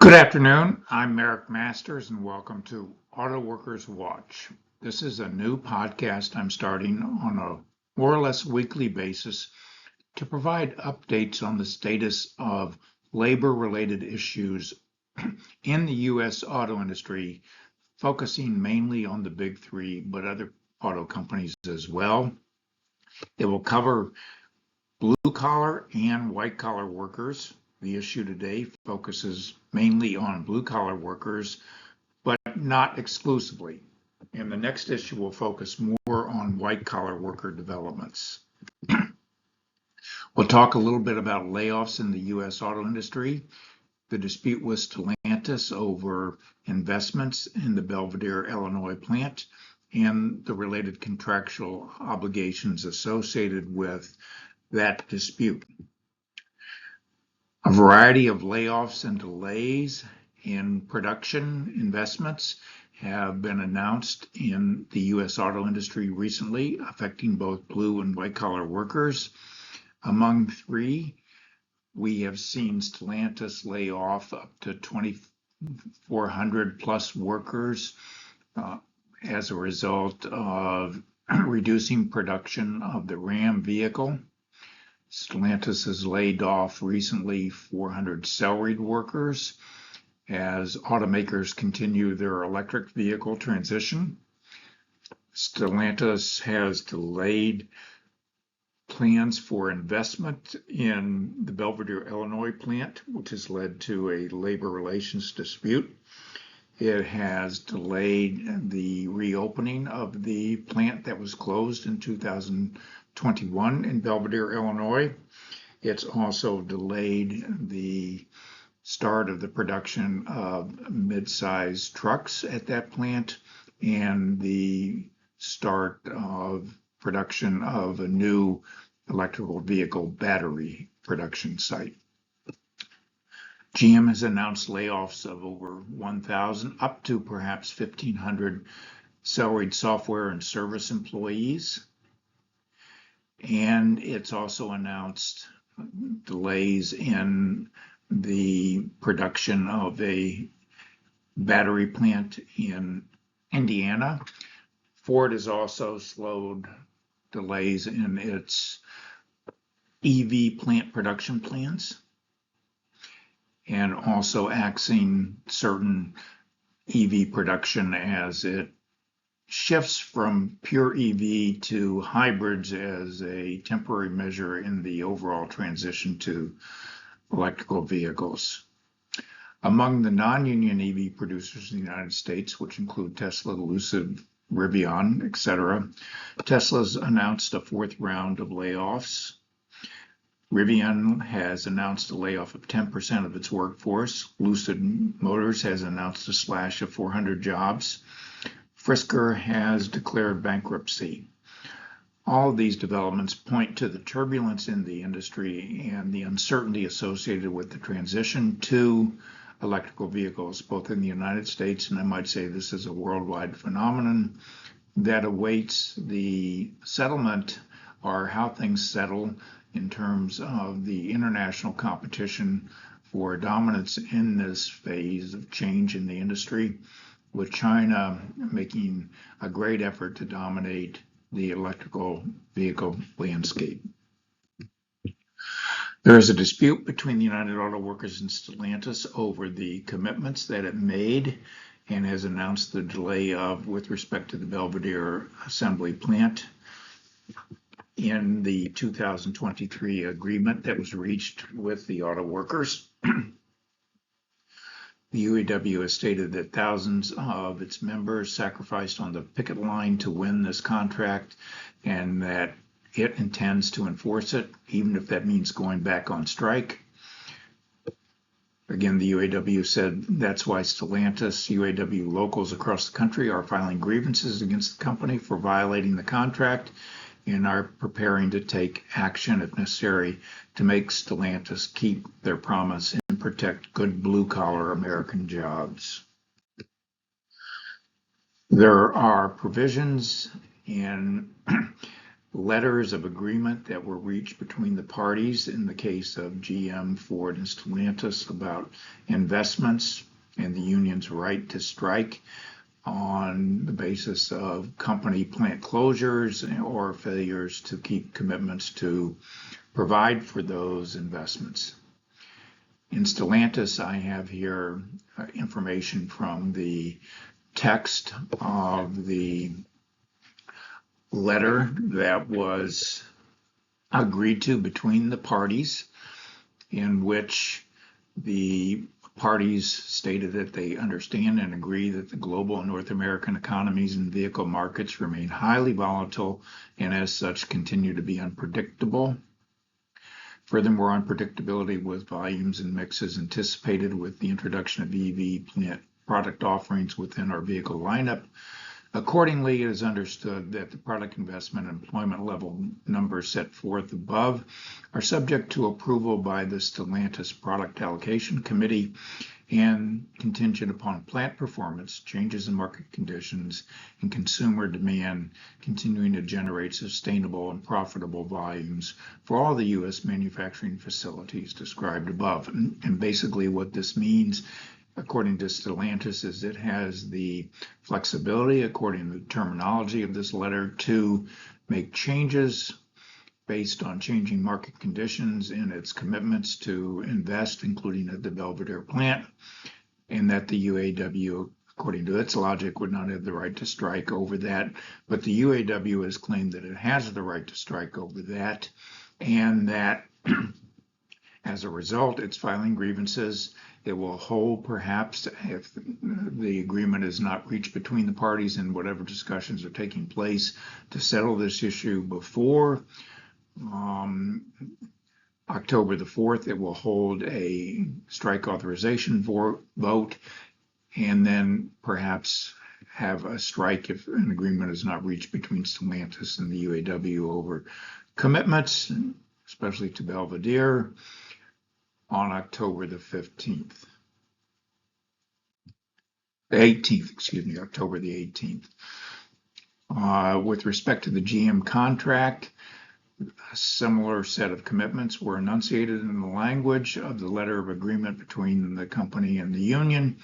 Good afternoon. I'm Merrick Masters, and welcome to Auto Workers Watch. This is a new podcast I'm starting on a more or less weekly basis to provide updates on the status of labor-related issues in the U.S. auto industry, focusing mainly on the big three, but other auto companies as well. It will cover blue-collar and white-collar workers. The issue today focuses mainly on blue-collar workers, but not exclusively. And the next issue will focus more on white-collar worker developments. We'll talk a little bit about layoffs in the U.S. auto industry, the dispute with Stellantis over investments in the Belvidere, Illinois plant, and the related contractual obligations associated with that dispute. A variety of layoffs and delays in production investments have been announced in the U.S. auto industry recently, affecting both blue and white collar workers. Among three, we have seen Stellantis lay off up to 2,400 plus workers as a result of reducing production of the Ram vehicle. Stellantis has laid off recently 400 salaried workers as automakers continue their electric vehicle transition. Stellantis has delayed plans for investment in the Belvidere, Illinois plant, which has led to a labor relations dispute. It has delayed the reopening of the plant that was closed in 2021 in Belvidere, Illinois. It's also delayed the start of the production of mid-size trucks at that plant and the start of production of a new electrical vehicle battery production site. GM has announced layoffs of over 1,000 up to perhaps 1,500 salaried software and service employees. And it's also announced delays in the production of a battery plant in Indiana. Ford has also slowed delays in its EV plant production plans, and also axing certain EV production as it shifts from pure EV to hybrids as a temporary measure in the overall transition to electrical vehicles. Among the non-union EV producers in the United States, which include Tesla, Lucid, Rivian, etc., Tesla's announced a fourth round of layoffs. Rivian has announced a layoff of 10% of its workforce. Lucid Motors has announced a slash of 400 jobs. Fisker has declared bankruptcy. All of these developments point to the turbulence in the industry and the uncertainty associated with the transition to electrical vehicles, both in the United States, and I might say this is a worldwide phenomenon that awaits the settlement or how things settle in terms of the international competition for dominance in this phase of change in the industry, with China making a great effort to dominate the electrical vehicle landscape. There is a dispute between the United Auto Workers and Stellantis over the commitments that it made and has announced the delay of with respect to the Belvidere assembly plant in the 2023 agreement that was reached with the auto workers. The UAW has stated that thousands of its members sacrificed on the picket line to win this contract and that it intends to enforce it, even if that means going back on strike. Again, the UAW said that's why Stellantis UAW locals across the country are filing grievances against the company for violating the contract and are preparing to take action if necessary to make Stellantis keep their promise and protect good blue-collar American jobs. There are provisions in letters of agreement that were reached between the parties in the case of GM, Ford, and Stellantis about investments and the union's right to strike on the basis of company plant closures or failures to keep commitments to provide for those investments. In Stellantis, I have here information from the text of the letter that was agreed to between the parties, in which the parties stated that they understand and agree that the global and North American economies and vehicle markets remain highly volatile and as such continue to be unpredictable. Furthermore, unpredictability with volumes and mixes anticipated with the introduction of EV plant product offerings within our vehicle lineup. Accordingly, it is understood that the product investment and employment level numbers set forth above are subject to approval by the Stellantis Product Allocation Committee and contingent upon plant performance, changes in market conditions, and consumer demand continuing to generate sustainable and profitable volumes for all the U.S. manufacturing facilities described above. And basically what this means, according to Stellantis, is it has the flexibility, according to the terminology of this letter, to make changes based on changing market conditions in its commitments to invest, including at the Belvidere plant, and that the UAW, according to its logic, would not have the right to strike over that. But the UAW has claimed that it has the right to strike over that, and that as a result, it's filing grievances. It will hold, perhaps, if the agreement is not reached between the parties and whatever discussions are taking place, to settle this issue before October the 4th. It will hold a strike authorization vote, and then perhaps have a strike if an agreement is not reached between Stellantis and the UAW over commitments, especially to Belvidere, on October the 18th, October the 18th. With respect to the GM contract, a similar set of commitments were enunciated in the language of the letter of agreement between the company and the union.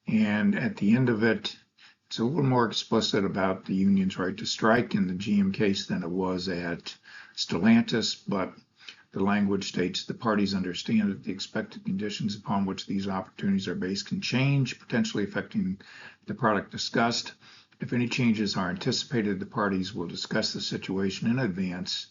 And at the end of it, it's a little more explicit about the union's right to strike in the GM case than it was at Stellantis, but the language states the parties understand that the expected conditions upon which these opportunities are based can change, potentially affecting the product discussed. If any changes are anticipated, the parties will discuss the situation in advance.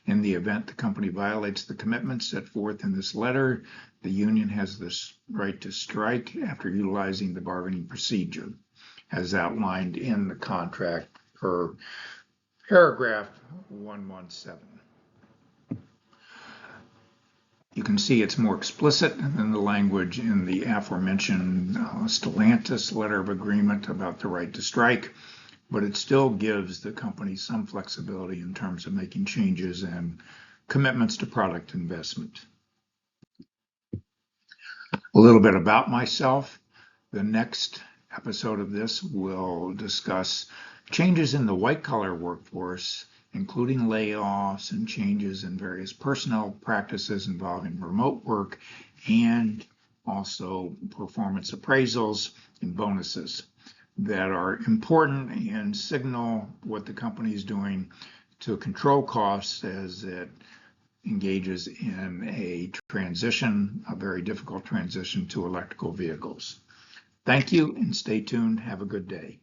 In the event the company violates the commitments set forth in this letter, the union has this right to strike after utilizing the bargaining procedure as outlined in the contract per paragraph 117. You can see it's more explicit than the language in the aforementioned Stellantis letter of agreement about the right to strike, but it still gives the company some flexibility in terms of making changes and commitments to product investment. A little bit about myself. The next episode of this will discuss changes in the white-collar workforce, including layoffs and changes in various personnel practices involving remote work, and also performance appraisals and bonuses that are important and signal what the company is doing to control costs as it engages in a transition, a very difficult transition to electrical vehicles. Thank you and stay tuned. Have a good day.